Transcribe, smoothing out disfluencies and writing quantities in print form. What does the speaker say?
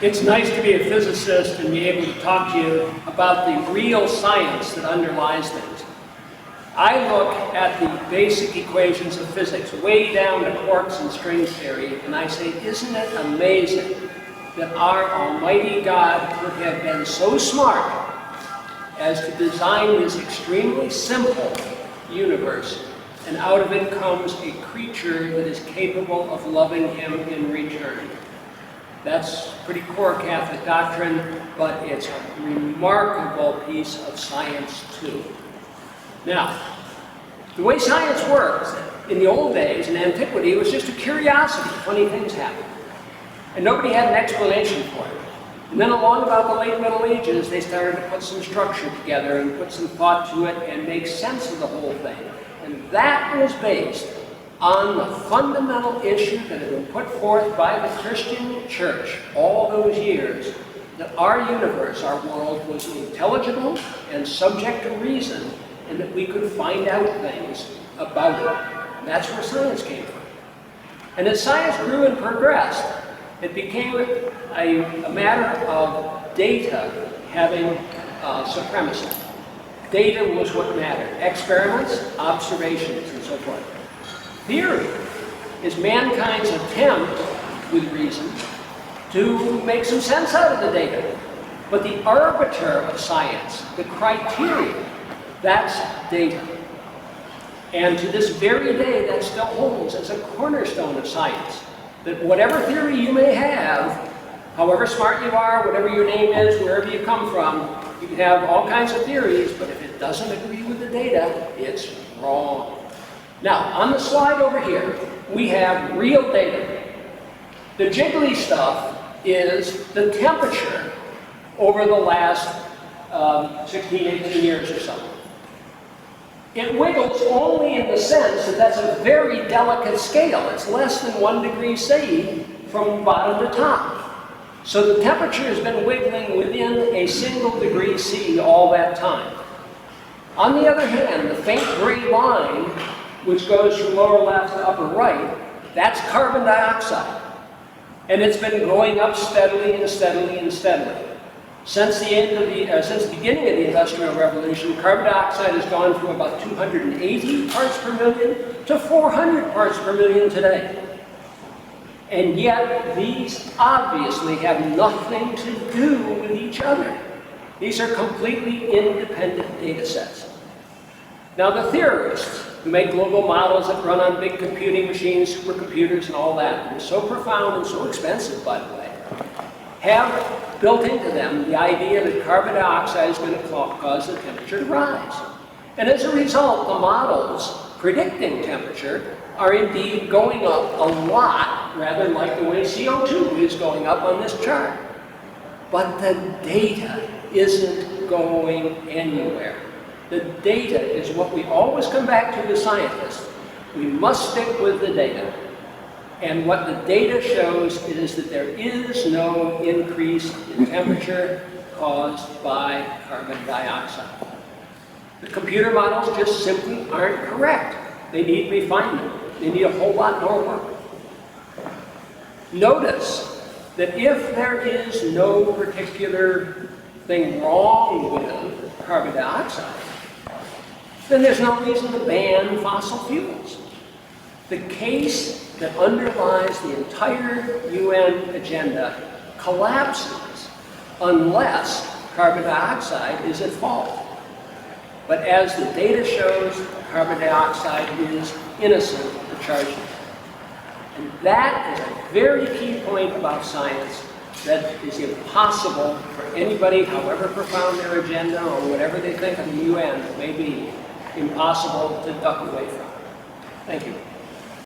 It's nice to be a physicist and be able to talk to you about the real science that underlies things. I look at the basic equations of physics, way down to quarks and string theory, and I say, isn't it amazing that our Almighty God could have been so smart as to design this extremely simple universe, and out of it comes a creature that is capable of loving him in return. That's pretty core Catholic doctrine, but it's a remarkable piece of science too. Now, the way science works, in the old days, in antiquity, it was just a curiosity. Funny things happened. And nobody had an explanation for it. And then along about the late Middle Ages, they started to put some structure together and put some thought to it and make sense of the whole thing. And that was based on the fundamental issue that had been put forth by the Christian Church all those years, that our universe, our world, was intelligible and subject to reason, and that we could find out things about it. And that's where science came from. And as science grew and progressed, it became a matter of data having supremacy. Data was what mattered. Experiments, observations, and so forth. Theory is mankind's attempt, with reason, to make some sense out of the data. But the arbiter of science, the criteria, that's data. And to this very day, that still holds as a cornerstone of science. That whatever theory you may have, however smart you are, whatever your name is, wherever you come from, you can have all kinds of theories, but if it doesn't agree with the data, it's wrong. Now, on the slide over here, we have real data. The jiggly stuff is the temperature over the last 16, 18 years or so. It wiggles only in the sense that that's a very delicate scale. It's less than 1 degree C from bottom to top. So the temperature has been wiggling within a single degree C all that time. On the other hand, the faint gray line, which goes from lower left to upper right, that's carbon dioxide. And it's been going up steadily and steadily and steadily. Since the beginning of the Industrial Revolution, carbon dioxide has gone from about 280 parts per million to 400 parts per million today. And yet, these obviously have nothing to do with each other. These are completely independent data sets. Now, the theorists who make global models that run on big computing machines, supercomputers, and all that are so profound and so expensive, by the way, have built into them the idea that carbon dioxide is going to cause the temperature to rise. And as a result, the models predicting temperature are indeed going up a lot, rather like the way CO2 is going up on this chart. But the data isn't going anywhere. The data is what we always come back to as scientists. We must stick with the data. And what the data shows is that there is no increase in temperature caused by carbon dioxide. The computer models just simply aren't correct. They need refinement. They need a whole lot more work. Notice that if there is no particular thing wrong with carbon dioxide, then there's no reason to ban fossil fuels. The case that underlies the entire UN agenda collapses unless carbon dioxide is at fault. But as the data shows, carbon dioxide is innocent of charging. And that is a very key point about science that is impossible for anybody, however profound their agenda or whatever they think of the UN may be, impossible to duck away from. Thank you.